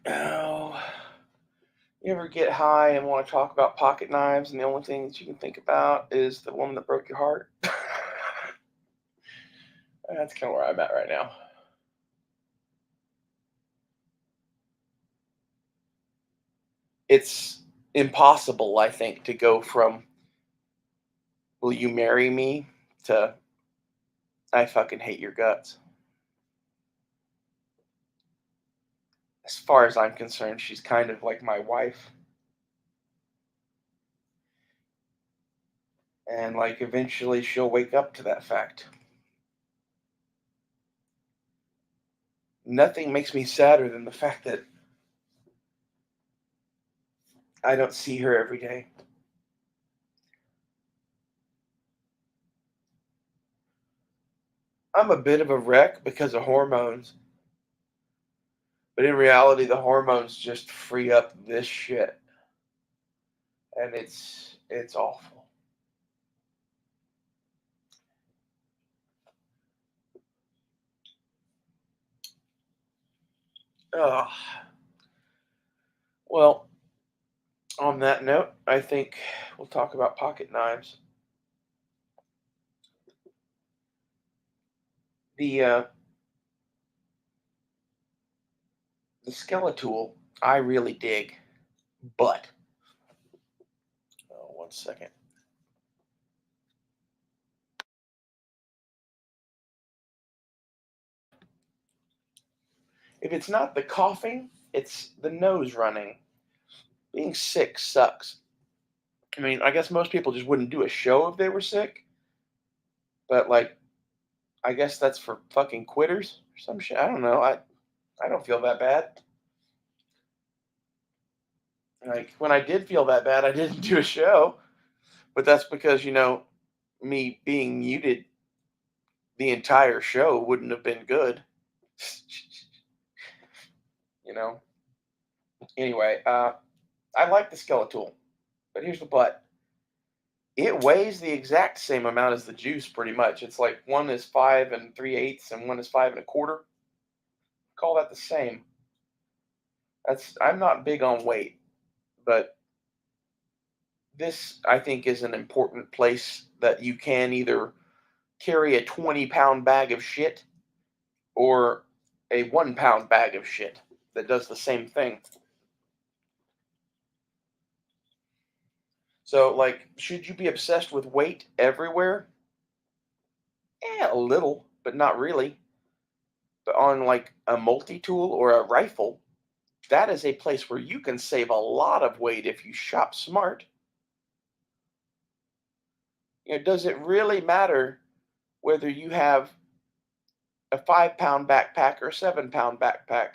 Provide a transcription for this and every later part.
Oh, you ever get high and want to talk about pocket knives, and the only thing that you can think about is the woman that broke your heart? That's kind of where I'm at right now. It's impossible, I think, to go from "Will you marry me?" to "I fucking hate your guts." As far as I'm concerned, she's kind of like my wife, and like eventually she'll wake up to that fact. Nothing makes me sadder than the fact that I don't see her every day. I'm a bit of a wreck because of hormones, but in reality, the hormones just free up this shit, and it's awful. Ugh. Well, on that note, I think we'll talk about pocket knives. The the skeletool I really dig, but oh, one second. If it's not the coughing, it's the nose running. Being sick sucks. I mean, I guess most people just wouldn't do a show if they were sick, but like, I guess that's for fucking quitters or some shit. I don't know. I don't feel that bad. Like when I did feel that bad, I didn't do a show, but that's because me being muted the entire show wouldn't have been good. you know. Anyway, I like the Skeletool, but here's the but. It weighs the exact same amount as the juice, pretty much. It's like one is 5 3/8 and one is 5 1/4. Call that the same. I'm not big on weight, but this I think is an important place that you can either carry a 20-pound bag of shit or a 1 pound bag of shit that does the same thing. So, like, should you be obsessed with weight everywhere? A little, but not really. But on like a multi tool or a rifle, that is a place where you can save a lot of weight if you shop smart. Does it really matter whether you have a 5 pound backpack or a 7 pound backpack?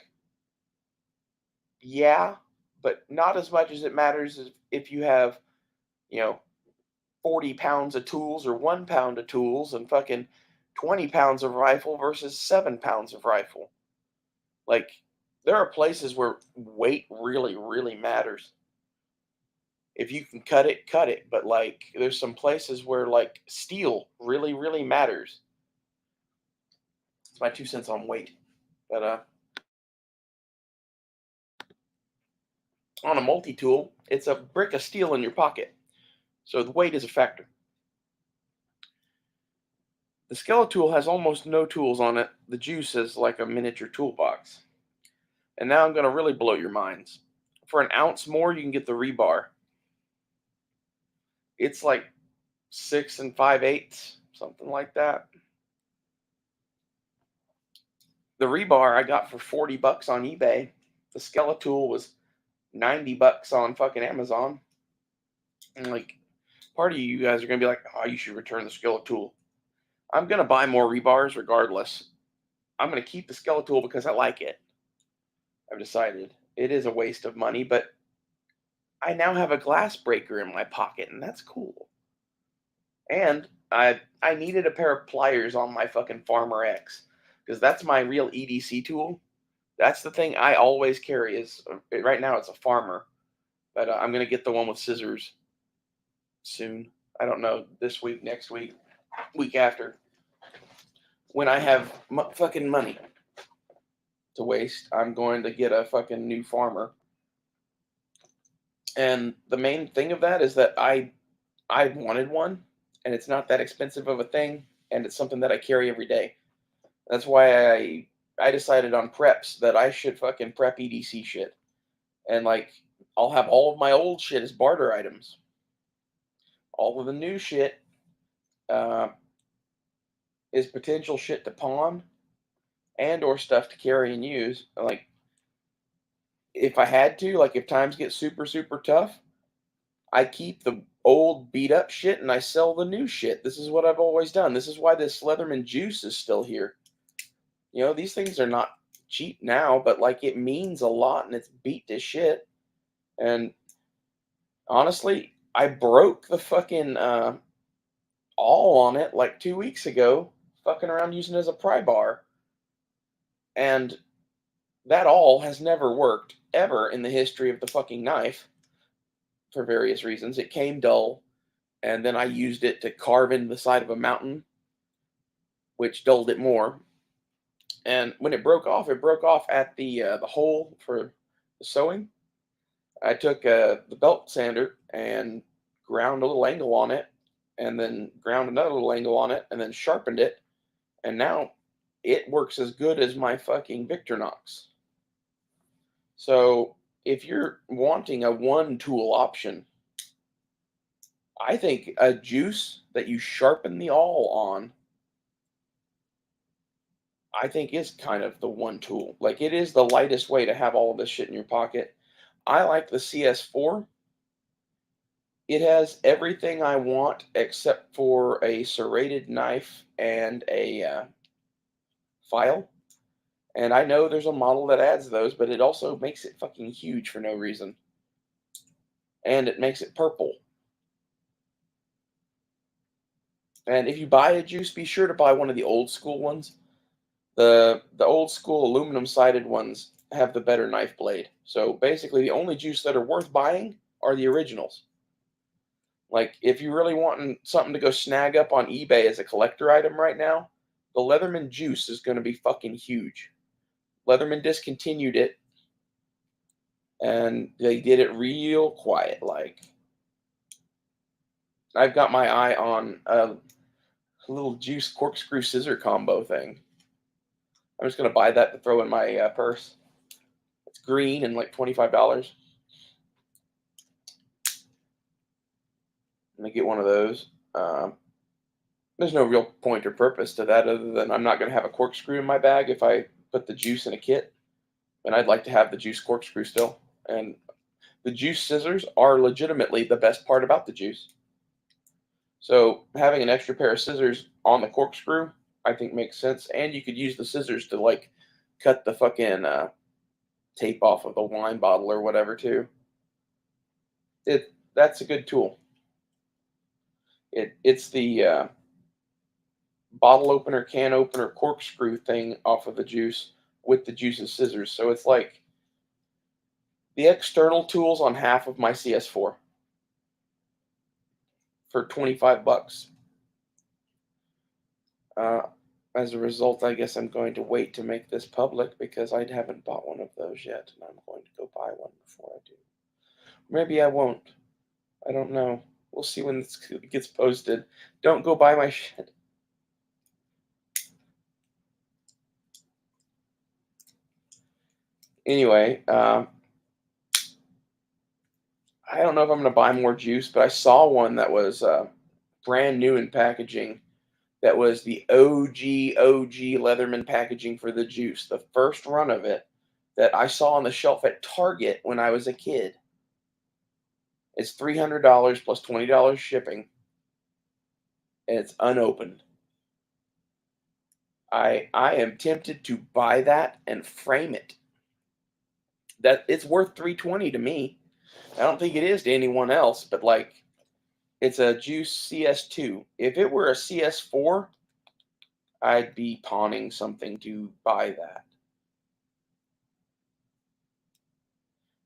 Yeah, but not as much as it matters as if you have, you know, 40 pounds of tools or 1 pound of tools and fucking 20 pounds of rifle versus 7 pounds of rifle. Like, there are places where weight really, really matters. If you can cut it, cut it. But like, there's some places where like steel really, really matters. It's my 2 cents on weight. But on a multi tool, it's a brick of steel in your pocket. So the weight is a factor. The Skeletool has almost no tools on it. The Juice is like a miniature toolbox. And now I'm going to really blow your minds. For an ounce more, you can get the rebar. It's like 6 5/8, something like that. The rebar I got for $40 on eBay. The Skeletool was $90 on fucking Amazon. And like, part of you guys are gonna be like, "Oh, you should return the Skeletool." I'm gonna buy more rebars regardless. I'm gonna keep the Skeletool because I like it. I've decided it is a waste of money, but I now have a glass breaker in my pocket, and that's cool. And I needed a pair of pliers on my fucking Farmer X because that's my real EDC tool. That's the thing I always carry. Is right now it's a Farmer, but I'm gonna get the one with scissors soon. I don't know, this week, next week, week after, when I have fucking money. to waste. I'm going to get a fucking new farmer. And the main thing of that is that I wanted one, and it's not that expensive of a thing, and it's something that I carry every day. That's why I decided on preps that I should fucking prep EDC shit. And like I'll have all of my old shit as barter items. All of the new shit uh, is potential shit to pawn and or stuff to carry and use. Like if I had to, like if times get super super tough, I keep the old beat up shit and I sell the new shit. This is what I've always done. This is why this Leatherman juice is still here. You know, these things are not cheap now, but like it means a lot and it's beat to shit. And honestly, I broke the fucking awl on it like 2 weeks ago, fucking around using it as a pry bar. And that awl has never worked ever in the history of the fucking knife for various reasons. It came dull, and then I used it to carve into the side of a mountain, which dulled it more. And when it broke off at the hole for the sewing. I took the belt sander and ground a little angle on it, and then ground another little angle on it, and then sharpened it, and now it works as good as my fucking Victorinox. So if you're wanting a one tool option, I think a juice that you sharpen the awl on, I think is kind of the one tool. Like it is the lightest way to have all of this shit in your pocket. I like the CS4. It has everything I want except for a serrated knife and a file. And I know there's a model that adds those, but it also makes it fucking huge for no reason. And it makes it purple. And if you buy a juice, be sure to buy one of the old school ones. The old school aluminum sided ones have the better knife blade. So basically the only juice that are worth buying are the originals. Like if you really wanting something to go snag up on eBay as a collector item right now, the Leatherman juice is going to be fucking huge. Leatherman discontinued it, and they did it real quiet. Like I've got my eye on a little juice corkscrew scissor combo thing. I'm just going to buy that to throw in my purse. It's green and like $25. I'm gonna get one of those. There's no real point or purpose to that other than I'm not going to have a corkscrew in my bag if I put the juice in a kit. And I'd like to have the juice corkscrew still. And the juice scissors are legitimately the best part about the juice. So having an extra pair of scissors on the corkscrew, I think makes sense. And you could use the scissors to like cut the fucking tape off of the wine bottle or whatever too. That's a good tool. It's the bottle opener, can opener, corkscrew thing off of the juice with the juice's scissors. So it's like the external tools on half of my CS4 for $25. Uh, as a result, I guess I'm going to wait to make this public because I haven't bought one of those yet, and I'm going to go buy one before I do. Maybe I won't. I don't know. We'll see when this gets posted. Don't go buy my shit. Anyway, I don't know if I'm going to buy more juice, but I saw one that was brand new in packaging. That was the OG Leatherman packaging for the juice, the first run of it that I saw on the shelf at Target when I was a kid. It's $300 plus $20 shipping, and it's unopened. I am tempted to buy that and frame it. That it's worth $320 to me. I don't think it is to anyone else, but like it's a Juice CS2. If it were a CS4, I'd be pawning something to buy that.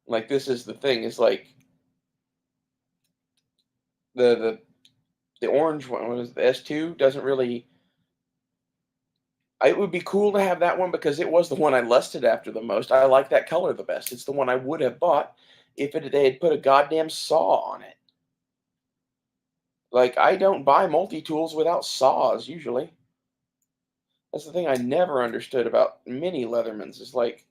Like this is the thing, is like the the orange one was the S2 doesn't really It would be cool to have that one because it was the one I lusted after the most. I like that color the best. It's the one I would have bought if they had put a goddamn saw on it. Like, I don't buy multi-tools without saws usually. That's the thing I never understood about many Leathermans is like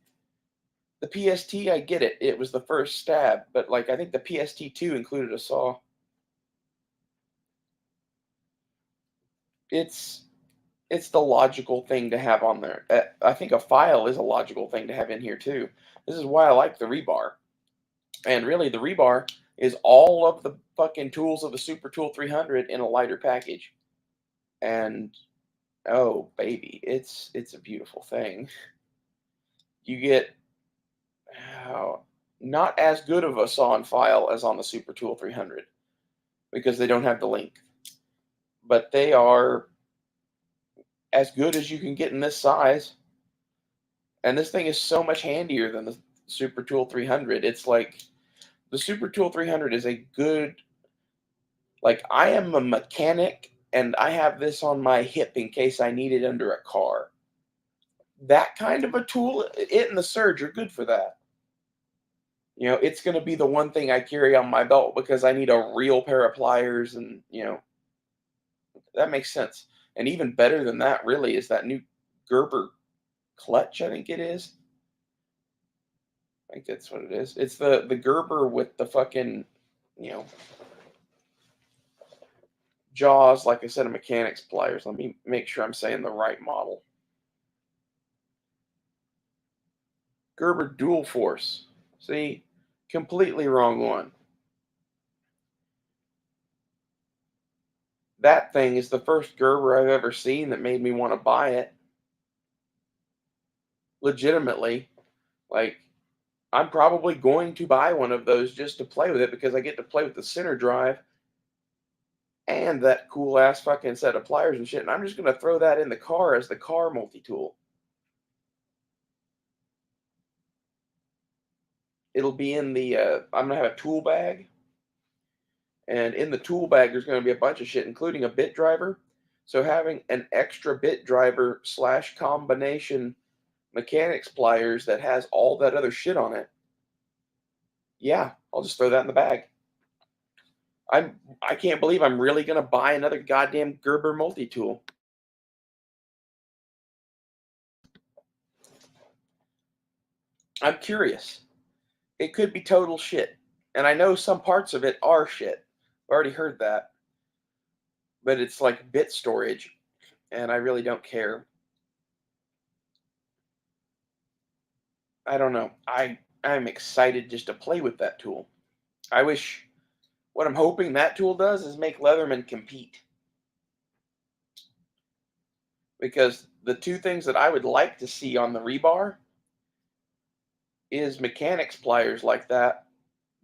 the PST, I get it. It was the first stab, but like I think the PST2 included a saw. It's it's the logical thing to have on there. I think a file is a logical thing to have in here too. This is why I like the rebar. And really, the rebar is all of the fucking tools of the Super Tool 300 in a lighter package. And oh baby, it's a beautiful thing. You get not as good of a saw and file as on the Super Tool 300 because they don't have the length, but they are as good as you can get in this size. And this thing is so much handier than the Super Tool 300. It's like the Super Tool 300 is a good, like, I am a mechanic and I have this on my hip in case I need it under a car. That kind of a tool, it and the Surge are good for that. You know, it's going to be the one thing I carry on my belt because I need a real pair of pliers, and, you know, that makes sense. And even better than that, really, is that new Gerber clutch, I think it is. I think that's what it is. It's the Gerber with the fucking, you know, jaws, like I said, a mechanic's pliers. Let me make sure I'm saying the right model. Gerber Dual Force. See, completely wrong one. That thing is the first Gerber I've ever seen that made me want to buy it. Legitimately. Like, I'm probably going to buy one of those just to play with it because I get to play with the center drive and that cool ass fucking set of pliers and shit. And I'm just going to throw that in the car as the car multi tool. It'll be in the, I'm going to have a tool bag. And in the tool bag, there's going to be a bunch of shit, including a bit driver. So having an extra bit driver slash combination mechanics pliers that has all that other shit on it, yeah, I'll just throw that in the bag. I can't believe I'm really gonna buy another goddamn Gerber multi-tool. I'm curious. It could be total shit. And I know some parts of it are shit. I've already heard that. But it's like bit storage, and I really don't care. I don't know. I'm excited just to play with that tool. I wish what I'm hoping that tool does is make Leatherman compete. Because the two things that I would like to see on the rebar is mechanics pliers like that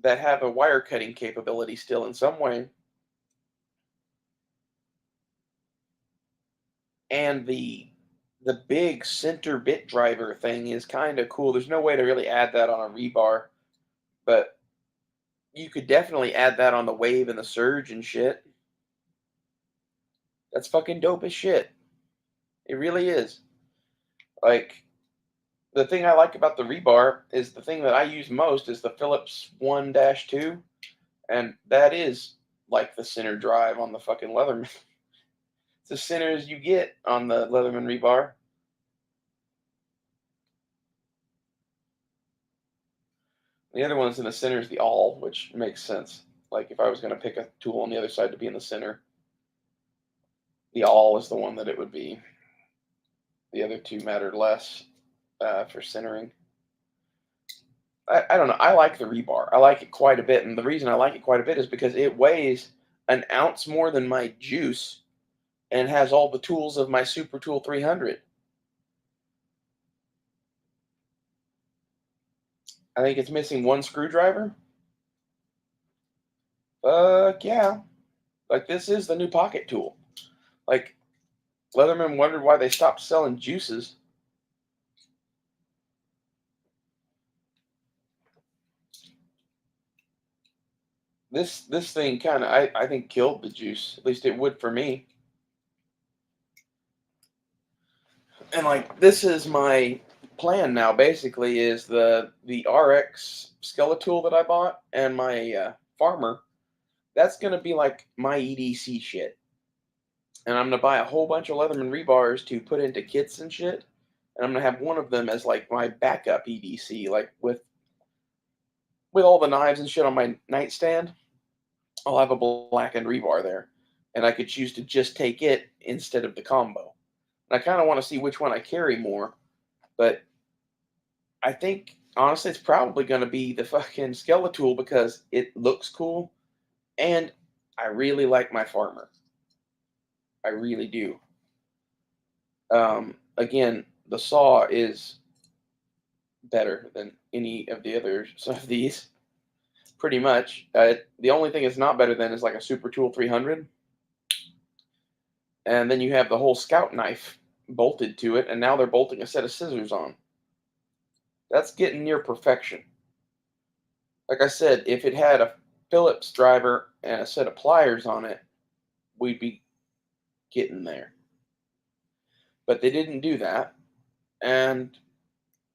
that have a wire cutting capability still in some way, and the big center bit driver thing is kind of cool. There's no way to really add that on a rebar, but you could definitely add that on the Wave and the Surge and shit. That's fucking dope as shit. It really is. Like, the thing I like about the rebar is the thing that I use most is the Phillips 1-2, and that is like the center drive on the fucking Leatherman. It's as center as you get on the Leatherman rebar. The other one's in the center is the awl, which makes sense. Like if I was going to pick a tool on the other side to be in the center, the awl is the one that it would be. The other two mattered less for centering. I don't know. I like the rebar. I like it quite a bit, and the reason I like it quite a bit is because it weighs an ounce more than my juice and has all the tools of my Super Tool 300. I think it's missing one screwdriver. Fuck yeah. Like, this is the new pocket tool. Like, Leatherman wondered why they stopped selling juices. This thing kind of, I think, killed the juice. At least it would for me. And like this is my plan now. Basically, is the RX skeletool that I bought and my farmer. That's gonna be like my EDC shit. And I'm gonna buy a whole bunch of Leatherman rebars to put into kits and shit. And I'm gonna have one of them as like my backup EDC, like with all the knives and shit on my nightstand. I'll have a blackened rebar there, and I could choose to just take it instead of the combo. And I kind of want to see which one I carry more, but I think honestly it's probably going to be the fucking Skeletool because it looks cool, and I really like my farmer. I really do. Again, the saw is better than any of the others of these, pretty much. The only thing it's not better than is like a Super Tool 300, and then you have the whole Scout knife bolted to it, and now they're bolting a set of scissors on. That's getting near perfection. Like I said, if it had a Phillips driver and a set of pliers on it, we'd be getting there. But they didn't do that, and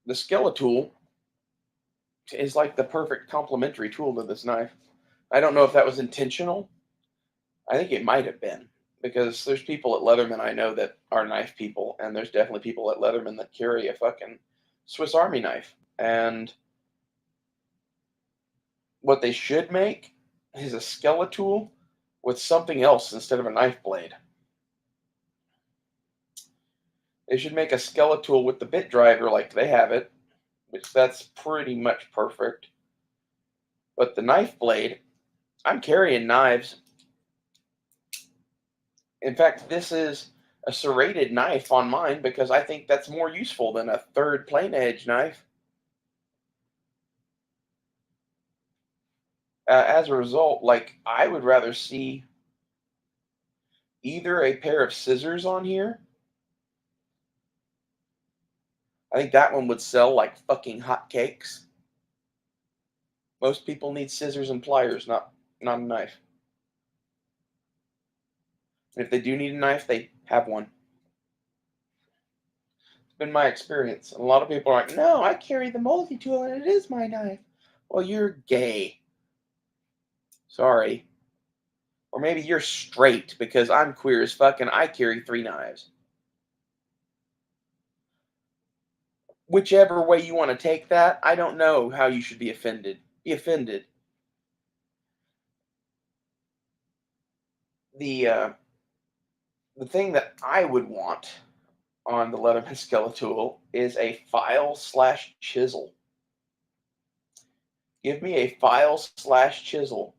the Skeletool is like the perfect complementary tool to this knife. I don't know if that was intentional. I think it might have been because there's people at Leatherman I know that are knife people, and there's definitely people at Leatherman that carry a fucking Swiss Army knife. And what they should make is a Skeletool with something else instead of a knife blade. They should make a Skeletool with the bit driver like they have it, which that's pretty much perfect. But the knife blade, I'm carrying knives. In fact, this is a serrated knife on mine because I think that's more useful than a third plain edge knife. As a result, like I would rather see either a pair of scissors on here. I think that one would sell like fucking hotcakes. Most people need scissors and pliers, not a knife. And if they do need a knife, they have one. It's been my experience. And a lot of people are like, "No, I carry the multi-tool and it is my knife." Well, you're gay. Sorry. Or maybe you're straight because I'm queer as fuck and I carry 3 knives. Whichever way you want to take that, I don't know how you should be offended. Be offended. The uh, the thing that I would want on the Leatherman Skeletool is a file slash chisel. Give me a file slash chisel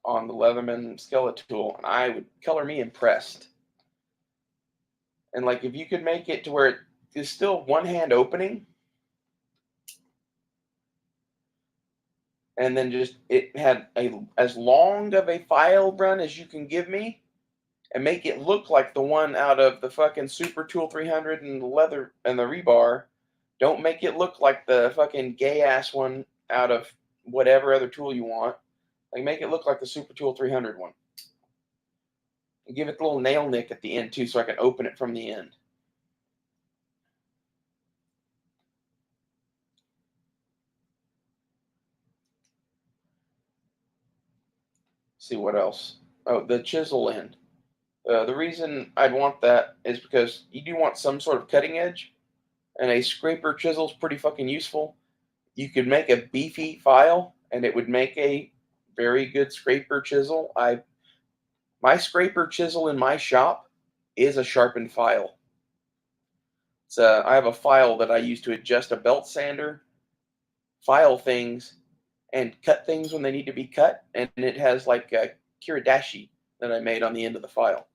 on the Leatherman Skeletool, and I would color me impressed. And like if you could make it to where it is still one hand opening, and then just it had a as long of a file run as you can give me, and make it look like the one out of the fucking Super Tool 300 and the leather and the rebar. Don't make it look like the fucking gay ass one out of whatever other tool you want. Like make it look like the Super Tool 300 one. And give it the little nail nick at the end too, so I can open it from the end. See what else. Oh, the chisel end. The reason I'd want that is because you do want some sort of cutting edge, and a scraper chisel is pretty fucking useful. You could make a beefy file, and it would make a very good scraper chisel. My scraper chisel in my shop is a sharpened file. I have a file that I use to adjust a belt sander, file things, and cut things when they need to be cut, and it has like a kiridashi that I made on the end of the file.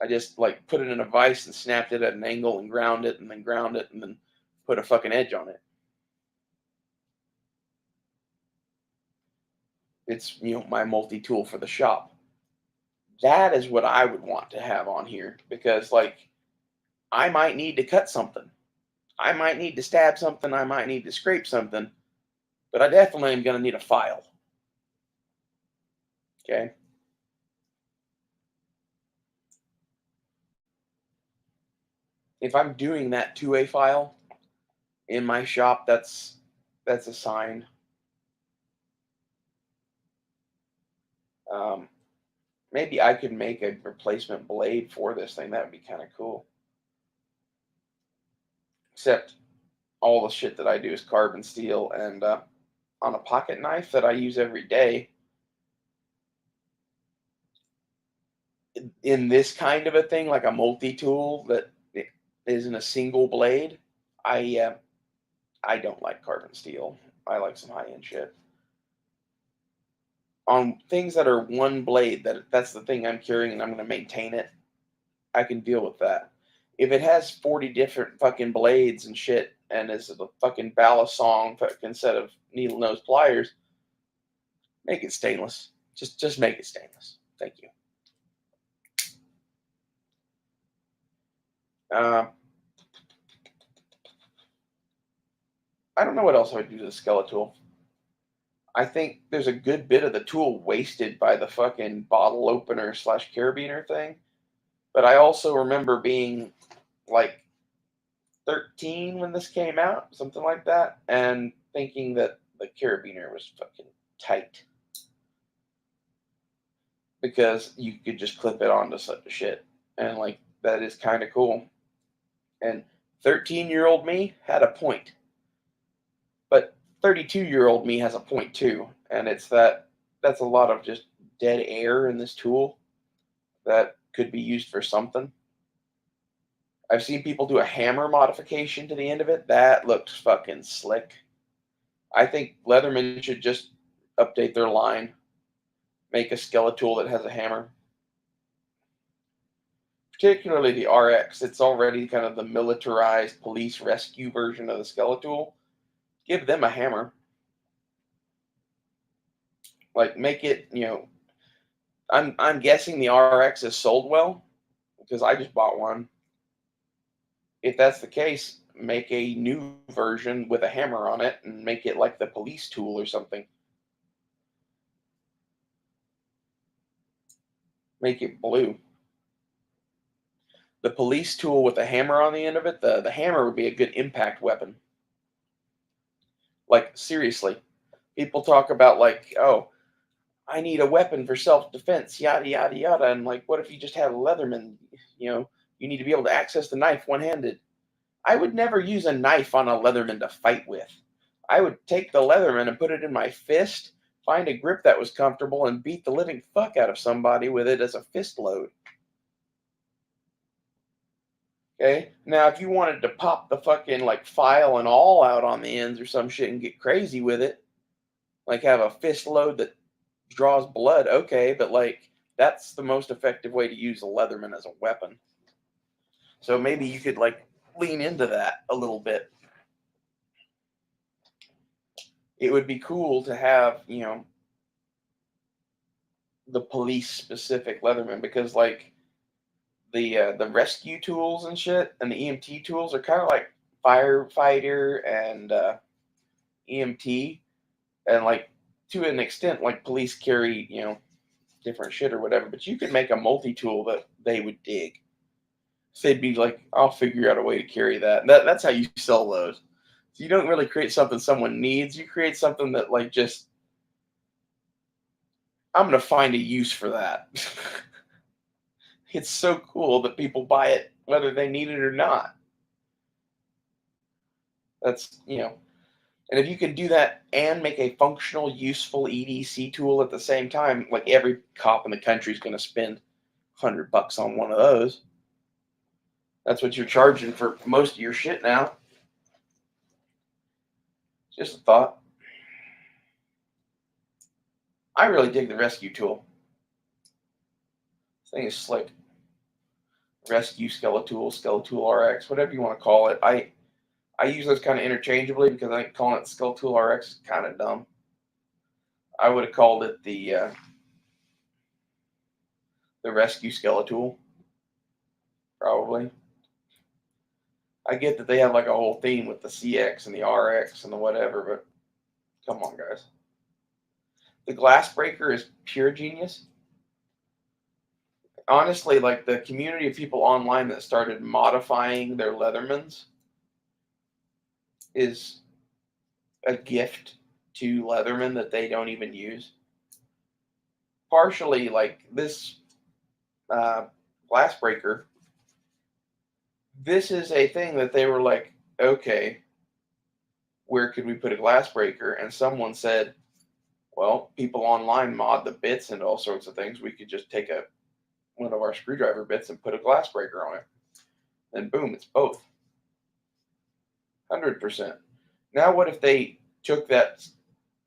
I just like put it in a vise and snapped it at an angle and ground it and then ground it and then put a fucking edge on it. It's my multi-tool for the shop. That is what I would want to have on here because like I might need to cut something. I might need to stab something, I might need to scrape something, but I definitely am going to need a file. Okay? if I'm doing that 2A file in my shop, that's a sign. Um, Maybe I could make a replacement blade for this thing. That would be kind of cool. Except all the shit that I do is carbon steel, and on a pocket knife that I use every day, in this kind of a thing, like a multi-tool that isn't a single blade, I I don't like carbon steel. I like some high-end shit. On things that are one blade, that's the thing I'm carrying and I'm going to maintain it, I can deal with that. If it has 40 different fucking blades and shit and is a fucking ballast song fucking set of needle nose pliers, make it stainless. Just make it stainless. Thank you. Uh, I don't know what else I would do to the Skeletool. I think there's a good bit of the tool wasted by the fucking bottle opener slash carabiner thing. But I also remember being like 13 when this came out, something like that, and thinking that the carabiner was fucking tight because you could just clip it onto such a shit. And like that is kind of cool. And 13-year-old me had a point, but 32-year-old me has a point too. And it's that's a lot of just dead air in this tool that could be used for something. I've seen people do a hammer modification to the end of it. That looks fucking slick. I think Leatherman should just update their line, make a Skeletool that has a hammer. Particularly the RX, it's already kind of the militarized police rescue version of the Skeletool. Give them a hammer. Like make it, I'm guessing the RX is sold well because I just bought one. If that's the case, make a new version with a hammer on it and make it like the police tool or something. Make it blue. The police tool with a hammer on the end of it, the hammer would be a good impact weapon. Like, seriously. People talk about, like, oh, I need a weapon for self defense, yada, yada, yada. And, like, what if you just had a Leatherman? You need to be able to access the knife one handed. I would never use a knife on a Leatherman to fight with. I would take the Leatherman and put it in my fist, find a grip that was comfortable, and beat the living fuck out of somebody with it as a fist load. Okay. Now, if you wanted to pop the fucking like file and all out on the ends or some shit and get crazy with it, like have a fist load that draws blood, okay, but like that's the most effective way to use a Leatherman as a weapon. So maybe you could like lean into that a little bit. It would be cool to have, the police specific Leatherman because like the rescue tools and shit and the EMT tools are kind of like firefighter and EMT, and like to an extent, like police carry different shit or whatever. But you could make a multi tool that they would dig. So they'd be like, I'll figure out a way to carry that. That's how you sell those. So you don't really create something someone needs. You create something that like just I'm gonna find a use for that. It's so cool that people buy it whether they need it or not. That's And if you can do that and make a functional, useful EDC tool at the same time, like every cop in the country is going to spend $100 on one of those. That's what you're charging for most of your shit now. Just a thought. I really dig the rescue tool. This thing is slick. Rescue Skeletool, Skeletool RX, whatever you want to call it. I use those kind of interchangeably because I think calling it Skeletool RX is kind of dumb. I would have called it the Rescue Skeletool, probably. I get that they have like a whole theme with the CX and the RX and the whatever, but come on, guys. The glass breaker is pure genius. Honestly, like the community of people online that started modifying their Leathermans is a gift to Leatherman that they don't even use. Partially, like this uh, glass breaker, this is a thing that they were like, okay, where could we put a glass breaker? And someone said, well, people online mod the bits and all sorts of things. We could just take one of our screwdriver bits and put a glass breaker on it. And boom, it's both. 100%. Now, what if they took that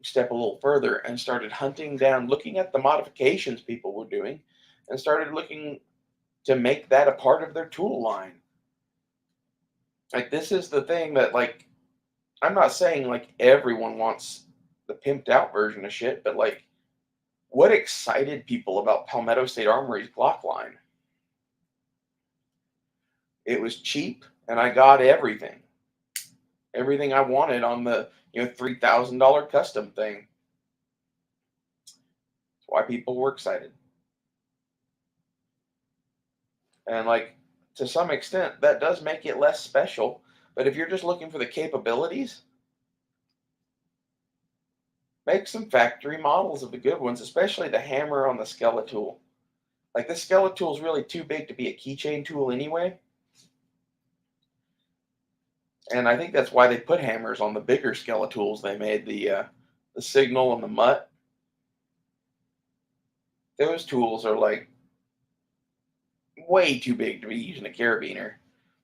step a little further and started hunting down, looking at the modifications people were doing, and started looking to make that a part of their tool line? Like, this is the thing that, like, I'm not saying like everyone wants the pimped out version of shit, but like, what excited people about Palmetto State Armory's Glock line? It was cheap, and I got everything I wanted on the $3,000 custom thing. That's why people were excited, and like to some extent, that does make it less special. But if you're just looking for the capabilities, make some factory models of the good ones, especially the hammer on the Skeletool. Like this Skeletool is really too big to be a keychain tool anyway. And I think that's why they put hammers on the bigger Skeletools they made, the Signal and the Mutt. Those tools are like way too big to be using a carabiner.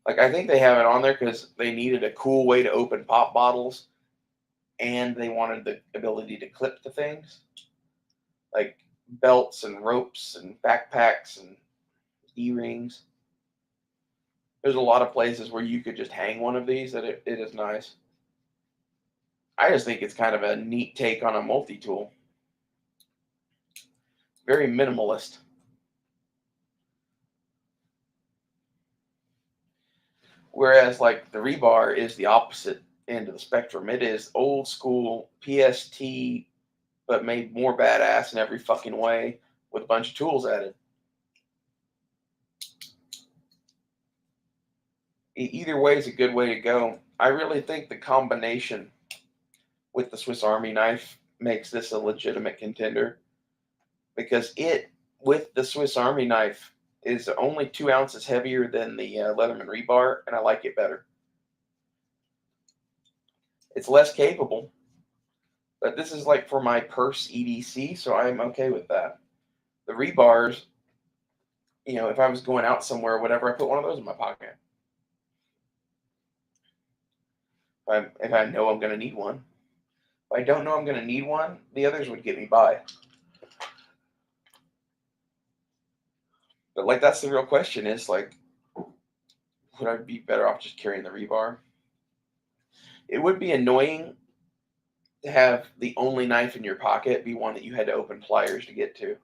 Like I think they have it on there because they needed a cool way to open pop bottles, and they wanted the ability to clip the things, like belts and ropes and backpacks and e-rings. There's a lot of places where you could just hang one of these that it is nice. I just think it's kind of a neat take on a multi-tool. Very minimalist. Whereas like the rebar is the opposite end of the spectrum. It is old school PST, but made more badass in every fucking way with a bunch of tools added. Either way is a good way to go. I really think the combination with the Swiss Army knife makes this a legitimate contender, because it, with the Swiss Army knife, is only 2 ounces heavier than the Leatherman rebar, and I like it better. It's less capable, but this is like for my purse EDC, so I'm okay with that. The rebars, if I was going out somewhere or whatever, I put one of those in my pocket. If I know I'm going to need one. If I don't know I'm going to need one, the others would get me by. But like that's the real question: is like, would I be better off just carrying the rebar? It would be annoying to have the only knife in your pocket be one that you had to open pliers to get to.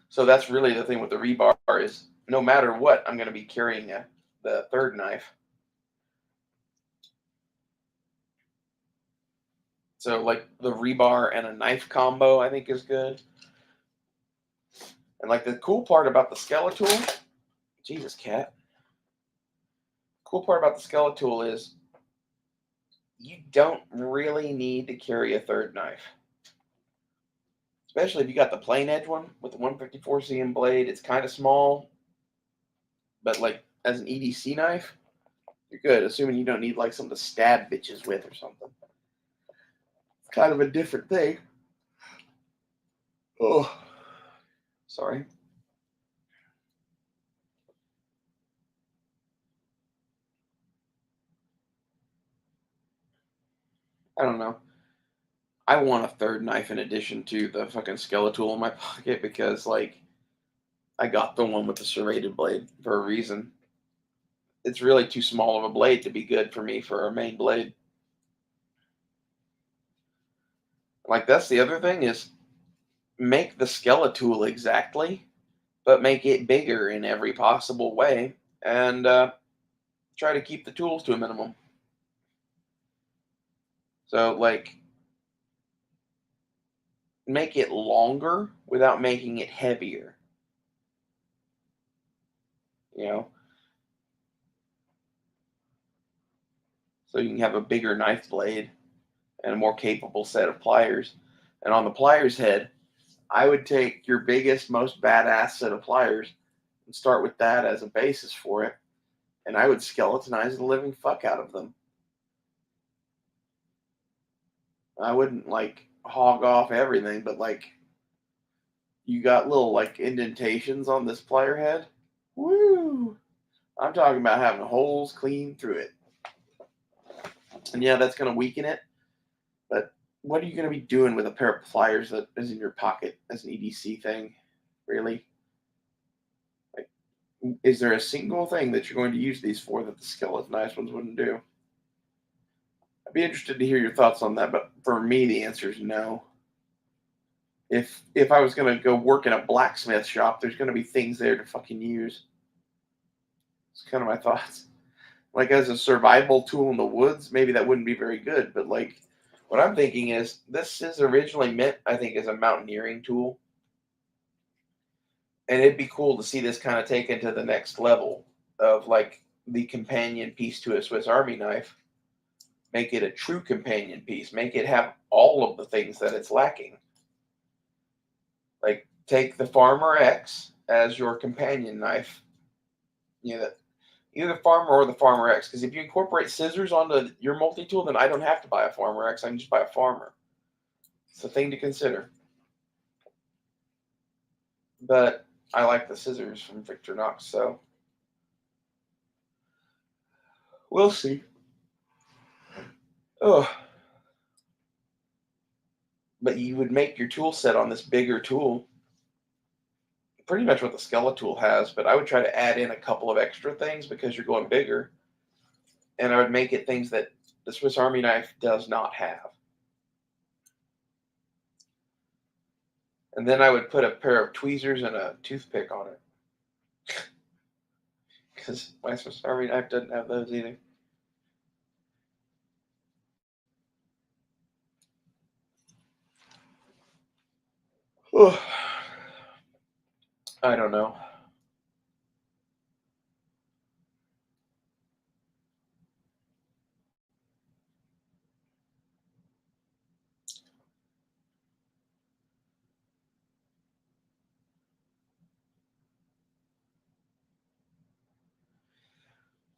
So that's really the thing with the rebar is no matter what, I'm going to be carrying the third knife. So like the rebar and a knife combo, I think is good. And like the cool part about the Skeletool, Jesus cat. Cool part about the Skeletool is you don't really need to carry a third knife. Especially if you got the plain edge one with the 154 cm blade. It's kind of small, but like as an EDC knife, you're good. Assuming you don't need like something to stab bitches with or something. It's kind of a different thing. Oh, sorry. I don't know. I want a third knife in addition to the fucking Skeletool in my pocket because like I got the one with the serrated blade for a reason. It's really too small of a blade to be good for me for a main blade. Like that's the other thing is make the Skeletool exactly, but make it bigger in every possible way, and try to keep the tools to a minimum. So like make it longer without making it heavier. You know, so you can have a bigger knife blade and a more capable set of pliers. And on the pliers head, I would take your biggest, most badass set of pliers and start with that as a basis for it. And I would skeletonize the living fuck out of them. I wouldn't like hog off everything, but like you got little like indentations on this plier head. Woo! I'm talking about having holes clean through it. And yeah, that's going to weaken it. But what are you going to be doing with a pair of pliers that is in your pocket as an EDC thing? Really? Like, is there a single thing that you're going to use these for that the skeletonized ones wouldn't do? I'd be interested to hear your thoughts on that, but for me, the answer is no. If I was going to go work in a blacksmith shop, there's going to be things there to fucking use. It's kind of my thoughts. Like as a survival tool in the woods, maybe that wouldn't be very good. But like, what I'm thinking is this is originally meant, I think, as a mountaineering tool, and it'd be cool to see this kind of taken to the next level of like the companion piece to a Swiss Army knife. Make it a true companion piece. Make it have all of the things that it's lacking. Like take the Farmer X as your companion knife. You know, either the Farmer or the Farmer X. Because if you incorporate scissors onto your multi-tool, then I don't have to buy a Farmer X. I can just buy a Farmer. It's a thing to consider. But I like the scissors from Victorinox, so we'll see. Oh, but you would make your tool set on this bigger tool, pretty much what the Skeletool has. But I would try to add in a couple of extra things because you're going bigger, and I would make it things that the Swiss Army knife does not have. And then I would put a pair of tweezers and a toothpick on it. Because my Swiss Army knife doesn't have those either. Oh, I don't know.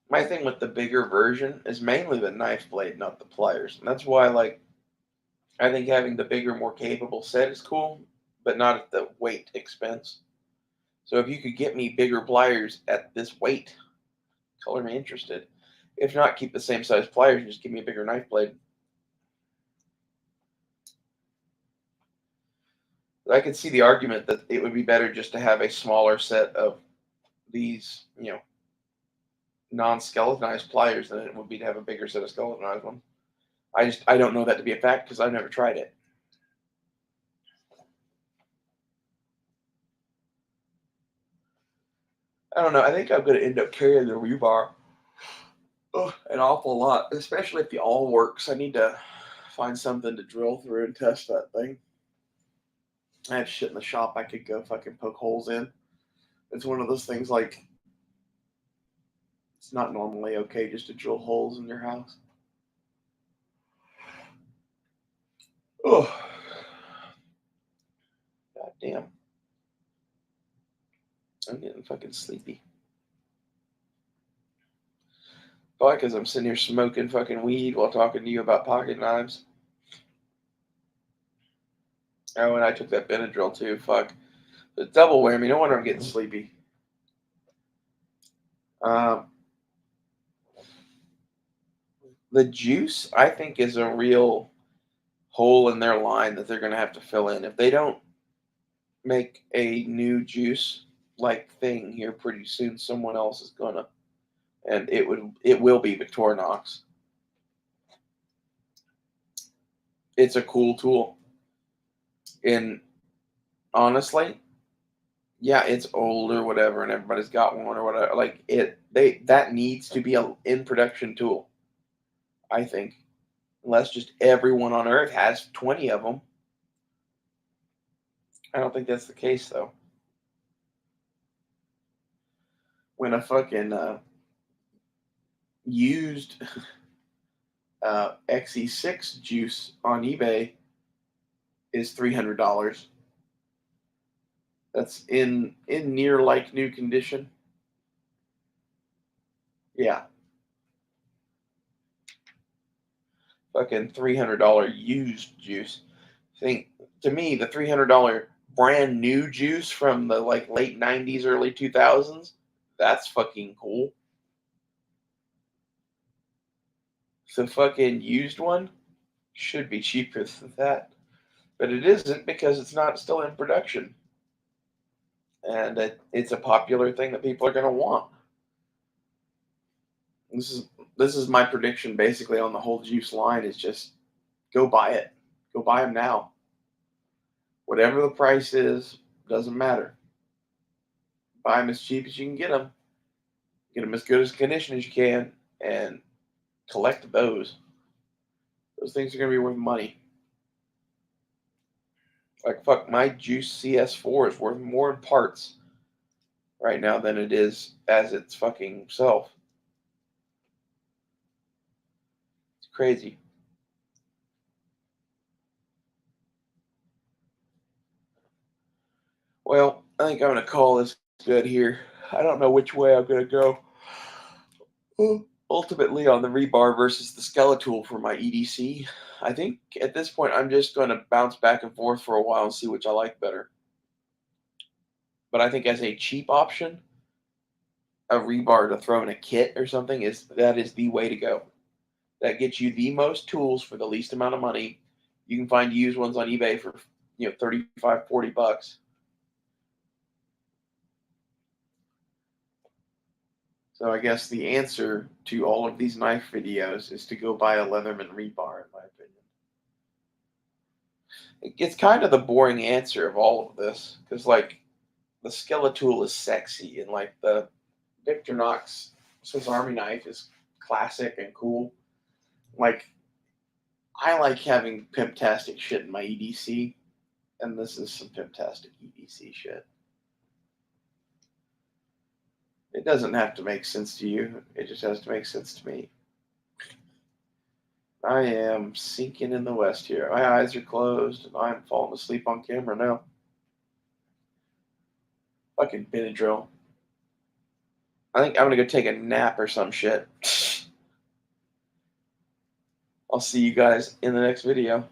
My thing with the bigger version is mainly the knife blade, not the pliers. And that's why, like, I think having the bigger, more capable set is cool, but not at the weight expense. So if you could get me bigger pliers at this weight, color me interested. If not, keep the same size pliers and just give me a bigger knife blade. I could see the argument that it would be better just to have a smaller set of these, non-skeletonized pliers than it would be to have a bigger set of skeletonized ones. I don't know that to be a fact because I've never tried it. I don't know. I think I'm going to end up carrying the rebar an awful lot, especially if the all works. I need to find something to drill through and test that thing. I have shit in the shop I could go fucking poke holes in. It's one of those things like it's not normally okay just to drill holes in your house. Oh, god damn. I'm getting fucking sleepy. Why? Because I'm sitting here smoking fucking weed while talking to you about pocket knives. Oh, and I took that Benadryl too. Fuck. The double whammy. No wonder I'm getting sleepy. Um, the juice, I think, is a real hole in their line that they're going to have to fill in. If they don't make a new juice like thing here pretty soon, someone else is gonna, and it will be Victorinox. It's a cool tool, and honestly, yeah, it's old or whatever, and everybody's got one or whatever. Like that needs to be a in production tool. I think, unless just everyone on Earth has 20 of them. I don't think that's the case though. When a fucking used XE6 juice on eBay is $300. That's in near like new condition. Yeah, fucking $300 used juice. Think to me the $300 brand new juice from the like late '90s, early 2000s. That's fucking cool. The fucking used one should be cheaper than that, but it isn't because it's not still in production, and it's a popular thing that people are going to want. This is this is my prediction basically on the whole juice line is just go buy it. Go buy them now. Whatever the price is, doesn't matter. Buy them as cheap as you can get them. Get them as good as condition as you can, and collect those. Those things are going to be worth money. Like fuck, my Juice CS4 is worth more in parts right now than it is as its fucking self. It's crazy. Well, I think I'm going to call this good here. I don't know which way I'm going to go. Ultimately, on the rebar versus the skeletool for my EDC, I think at this point I'm just going to bounce back and forth for a while and see which I like better. But I think as a cheap option, a rebar to throw in a kit or something is the way to go. That gets you the most tools for the least amount of money. You can find used ones on eBay for 35, 40 bucks. So I guess the answer to all of these knife videos is to go buy a Leatherman rebar, in my opinion. It's kind of the boring answer of all of this, because like the skeletool is sexy, and like the Victorinox Swiss Army knife is classic and cool. Like I like having pimptastic shit in my EDC, and this is some pimptastic EDC shit. It doesn't have to make sense to you. It just has to make sense to me. I am sinking in the west here. My eyes are closed, and I'm falling asleep on camera now. Fucking Benadryl. I think I'm gonna go take a nap or some shit. I'll see you guys in the next video.